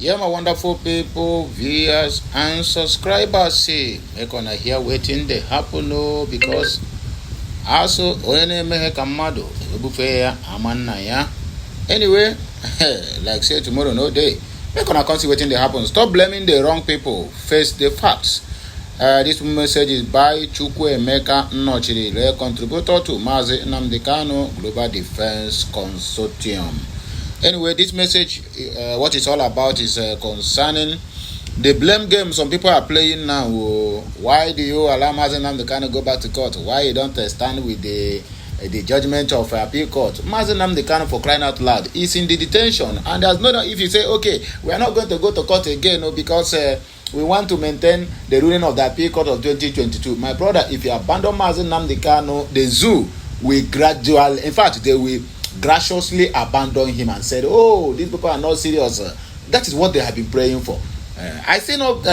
Yeah, my wonderful people, viewers and subscribers, say make una hear waiting they happen no because also when me kamado ebufe ya amanna ya. Anyway, like say tomorrow no day. Make una come see waiting they happen. Stop blaming the wrong people. Face the facts. This message is by Chukwuemeka Nnochiri, contributor to Mazi Nnamdi Kanu Global Defense Consortium. Anyway, this message, what it's all about is concerning the blame game some people are playing now. Why do you allow Mazi Nnamdi Kanu go back to court? Why you don't stand with the judgment of appeal court? Mazi Nnamdi Kanu, for crying out loud, is in the detention, and there's no doubt if you say, okay, we are not going to go to court again, no, because we want to maintain the ruling of the appeal court of 2022. My brother, if you abandon Mazi Nnamdi Kanu, the zoo will gradually, in fact, they will graciously abandon him and said, oh, these people are not serious. That is what they have been praying for. I still not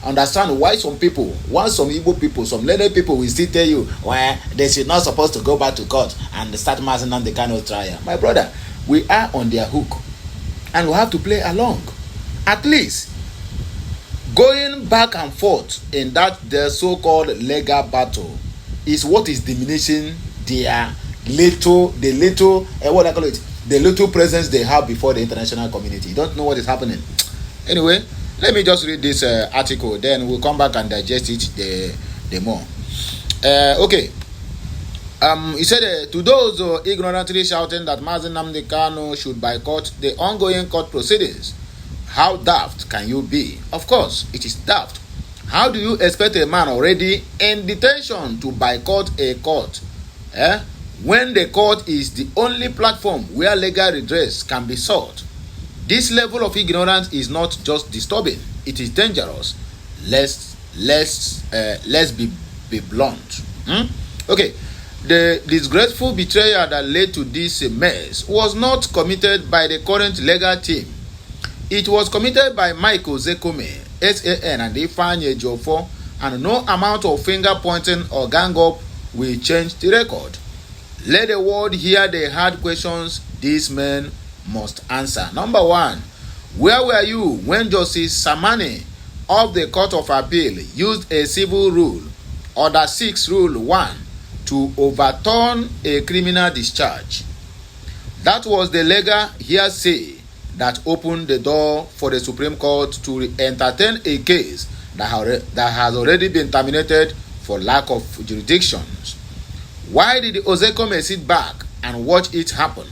understand why some people, some Igbo people, some learned people will still tell you why they should not supposed to go back to court and start Mazi Nnamdi Kanu trial. My brother, we are on their hook and we have to play along. At least going back and forth in their so-called legal battle is what is diminishing their the little presence they have before the international community. You don't know what is happening. Anyway, let me just read this article, then we'll come back and digest it the more. Okay. He said, to those ignorantly shouting that Mazi Nnamdi Kanu should boycott the ongoing court proceedings, how daft can you be? Of course, it is daft. How do you expect a man already in detention to boycott a court? When the court is the only platform where legal redress can be sought? This level of ignorance is not just disturbing, it is dangerous. Let's be blunt. Okay, the disgraceful betrayal that led to this mess was not committed by the current legal team. It was committed by Michael Zekome, SAN, and Ifeanyi Ejiofor, and no amount of finger pointing or gang up will change the record. Let the world hear the hard questions these men must answer. Number one, where were you when Justice Samani of the Court of Appeal used a civil rule, Order 6 Rule 1, to overturn a criminal discharge? That was the legal hearsay that opened the door for the Supreme Court to entertain a case that has already been terminated for lack of jurisdictions. Why did Osetigo sit back and watch it happen?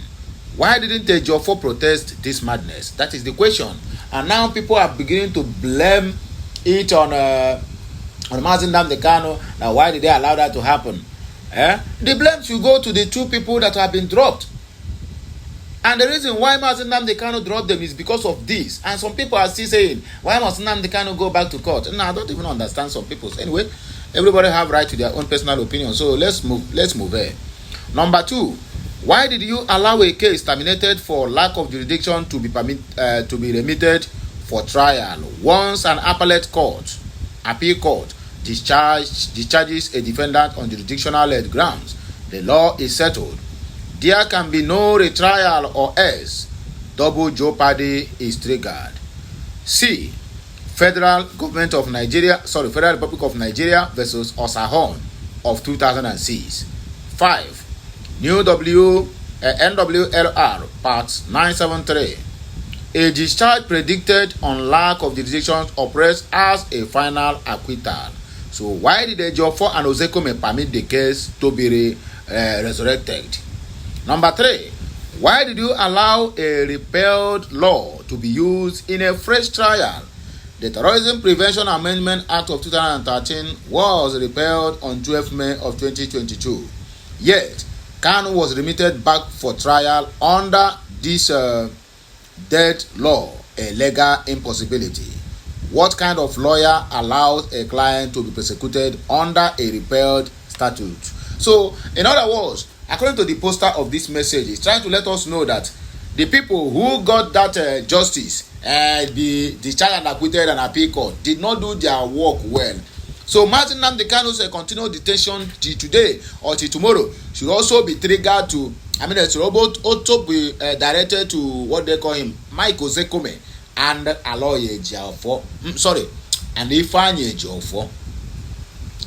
Why didn't Ejiofor protest this madness? That is the question. And now people are beginning to blame it on Mazi Nnamdi Kanu. Now, why did they allow that to happen? The blame should go to the two people that have been dropped. And the reason why Mazi Nnamdi Kanu dropped them is because of this. And some people are still saying, why must Nnamdi Kanu go back to court? No, I don't even understand some people. Anyway, everybody have right to their own personal opinion. So let's move here. Number two, why did you allow a case terminated for lack of jurisdiction to be remitted for trial once an appeal court discharges a defendant on jurisdictional grounds? The law is settled. There can be no retrial or else double jeopardy is triggered. C. Federal Republic of Nigeria versus Osahon of 2006. 5. New NWLR Part 973. A discharge predicted on lack of jurisdiction operates as a final acquittal. So why did Ejiofor and Osetigo permit the case to be resurrected? Number 3. Why did you allow a repealed law to be used in a fresh trial? The Terrorism Prevention Amendment Act of 2013 was repealed on 12 May of 2022. Yet, Kanu was remitted back for trial under this dead law, a legal impossibility. What kind of lawyer allows a client to be persecuted under a repealed statute? So, in other words, according to the poster of this message, it's trying to let us know that the people who got that justice, the discharged and acquitted and appeal court, did not do their work well. So Mazi Nnamdi Kanu's continued detention till today or till tomorrow should also be triggered to, it should also be directed to what they call him, Mike Ozekome, and Aloy Ejiofor. Sorry, and Ifeanyi Ejiofor.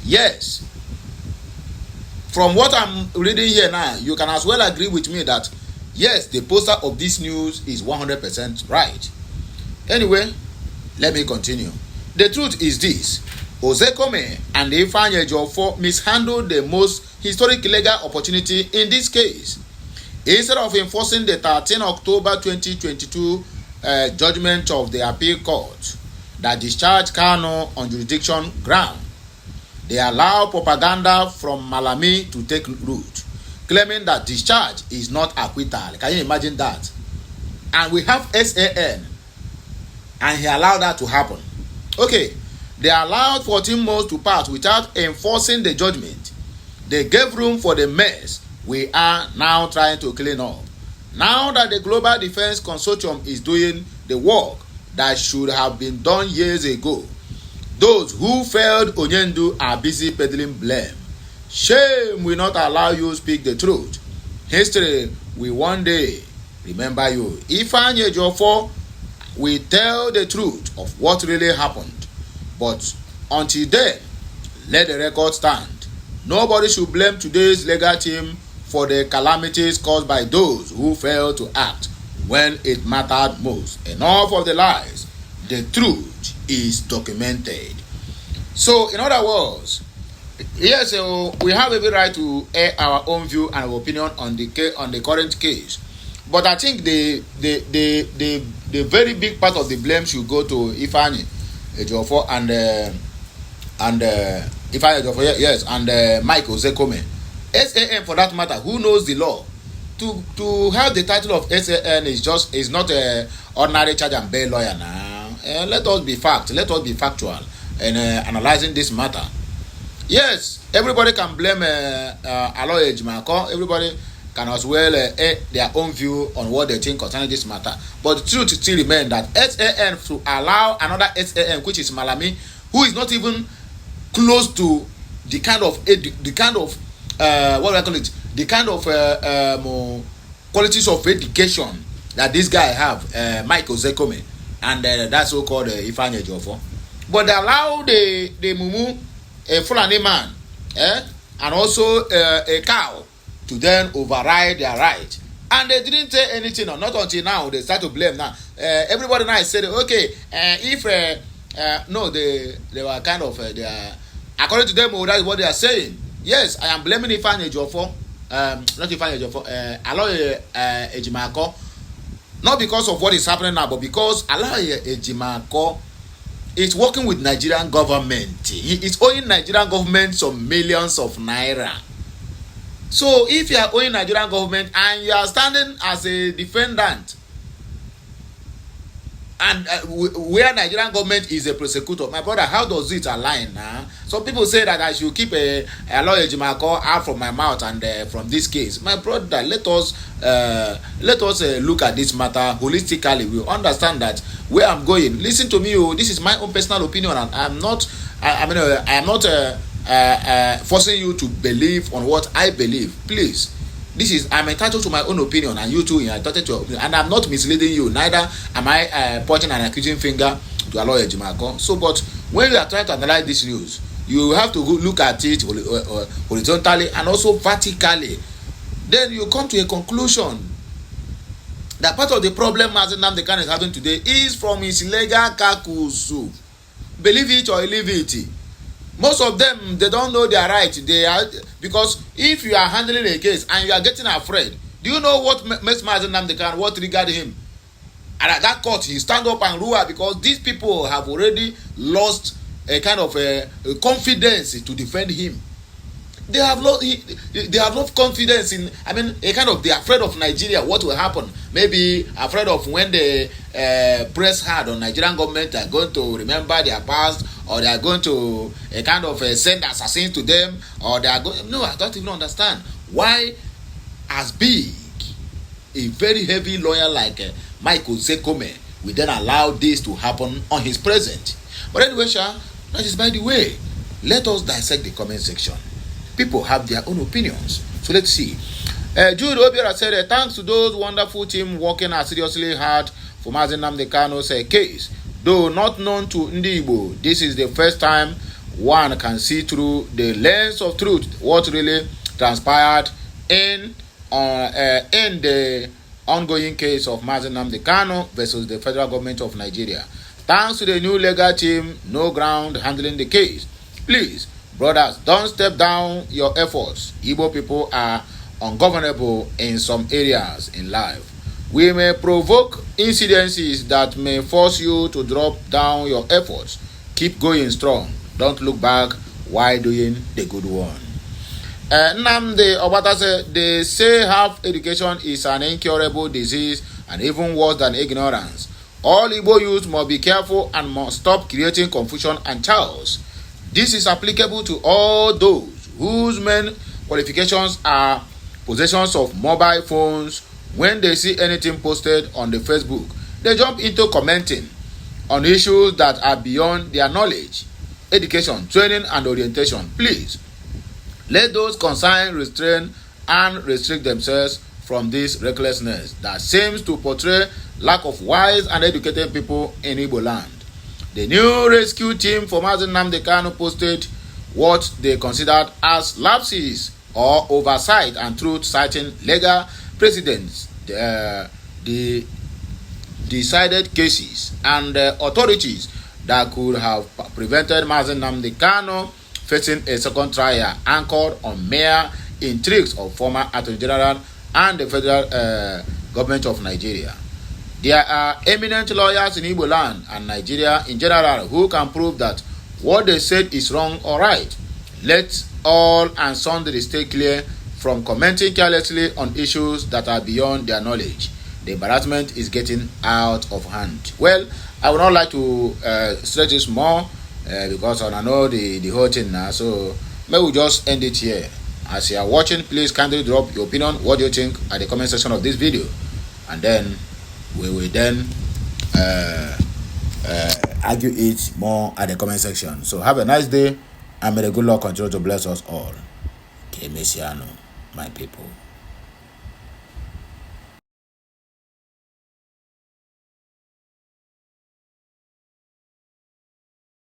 Yes. From what I'm reading here now, you can as well agree with me that yes, the poster of this news is 100% right. Anyway, let me continue. The truth is this: Osetigo and Ifeanyi Ejiofor mishandled the most historic legal opportunity in this case. Instead of enforcing the 13 October 2022 judgment of the appeal court that discharged Kanu on jurisdiction ground, they allowed propaganda from Malami to take root, claiming that discharge is not acquittal. Can you imagine that? And we have SAN, and he allowed that to happen. Okay, they allowed 14 months to pass without enforcing the judgment. They gave room for the mess we are now trying to clean up. Now that the Global Defense Consortium is doing the work that should have been done years ago, those who failed Onyendu are busy peddling blame. Shame will not allow you to speak the truth. History will one day remember you. Ifeanyi Ejiofor will tell the truth of what really happened. But until then, let the record stand. Nobody should blame today's legal team for the calamities caused by those who failed to act when it mattered most. Enough of the lies. The truth is documented. So, in other words, yes, we have every right to air our own view and our opinion on the current case. But I think the very big part of the blame should go to Ifeanyi Ejiofor and Ifeanyi Ejiofor, yes, and Mike Osetigo. SAN, for that matter, who knows the law? To have the title of SAN is not a ordinary charge and bail lawyer now. Let us be factual in analyzing this matter. Yes, everybody can blame Aloy Ejiofor. Everybody can as well air their own view on what they think concerning this matter. But the truth still remains that SAN to allow another SAN, which is Malami, who is not even close to the kind of what do I call it? The kind of qualities of education that this guy have, Mike Osetigo, and that so-called Ifeanyi Ejiofor. But they allow the mumu, a Fulani man, and also a cow to then override their right. And they didn't say anything, or not until now. They start to blame now. Everybody now is saying, okay, no, they were kind of, according to them, that is what they are saying. Yes, I am blaming Ifeanyi Ejiofor, not Ifeanyi Ejiofor, Aloy Ejiofor, not because of what is happening now, but because Aloy Ejiofor is working with Nigerian government. He is owing Nigerian government some millions of naira. So if you are owing Nigerian government and you are standing as a defendant, and where Nigerian government is a prosecutor, my brother, how does it align now? Some people say that I should keep a Aloy Ejiofor out from my mouth and from this case. My brother, let us look at this matter holistically. We understand that where I'm going. Listen to me, this is my own personal opinion, and I'm not forcing you to believe on what I believe. Please. I'm entitled to my own opinion, and you too are entitled to your opinion. And I'm not misleading you. Neither am I pointing an accusing finger to Aloy Ejiofor. So, but when you are trying to analyze this news, you have to look at it horizontally and also vertically. Then you come to a conclusion that part of the problem Mazi Nnamdi Kanu is having today is from his legal kakusu. Believe it or leave it. Most of them, they don't know their right. Because if you are handling a case and you are getting afraid, do you know what makes Mazi Nnamdi Kanu, what triggered him? And at that court, he stand up and rule because these people have already lost a kind of confidence to defend him. They have lost confidence in, they're afraid of Nigeria, what will happen. Maybe afraid of when they press hard on Nigerian government, they are going to remember their past, or they are going to send assassins to them, or they are going. No, I don't even understand why, as big a very heavy lawyer like Mike Osetigo will then allow this to happen on his present. But anyway, that is by the way. Let us dissect the comment section. People have their own opinions. So let's see. Jude Obiora said, thanks to those wonderful team working as seriously hard for Mazi Nnamdi Kanu's case. Though not known to Ndi Igbo, this is the first time one can see through the lens of truth what really transpired in the ongoing case of Mazi Nnamdi Kanu versus the federal government of Nigeria. Thanks to the new legal team, no ground handling the case. Please, brothers, don't step down your efforts. Igbo people are ungovernable in some areas in life. We may provoke incidences that may force you to drop down your efforts. Keep going strong. Don't look back while doing the good one. Nnamdi Obata said, they say half education is an incurable disease and even worse than ignorance. All Igbo youth must be careful and must stop creating confusion and chaos. This is applicable to all those whose main qualifications are possessions of mobile phones. When they see anything posted on the Facebook, they jump into commenting on issues that are beyond their knowledge. Education, training, and orientation. Please, let those concerned restrain and restrict themselves from this recklessness that seems to portray lack of wise and educated people in Igbo land. The new rescue team for Mazi Nnamdi Kanu posted what they considered as lapses or oversight and truth, citing legal precedents, the decided cases, and authorities that could have prevented Mazi Nnamdi Kanu facing a second trial anchored on mere intrigues of former Attorney General and the federal government of Nigeria. There are eminent lawyers in Igbo land and Nigeria in general who can prove that what they said is wrong or right. Let all and sundry stay clear from commenting carelessly on issues that are beyond their knowledge. The embarrassment is getting out of hand. Well, I would not like to stretch this more because I know the whole thing now. So maybe we'll just end it here. As you are watching, please kindly drop your opinion. What do you think at the comment section of this video? And then we will then argue it more at the comment section. So have a nice day and may the good Lord continue to bless us all. Que Messiano, my people.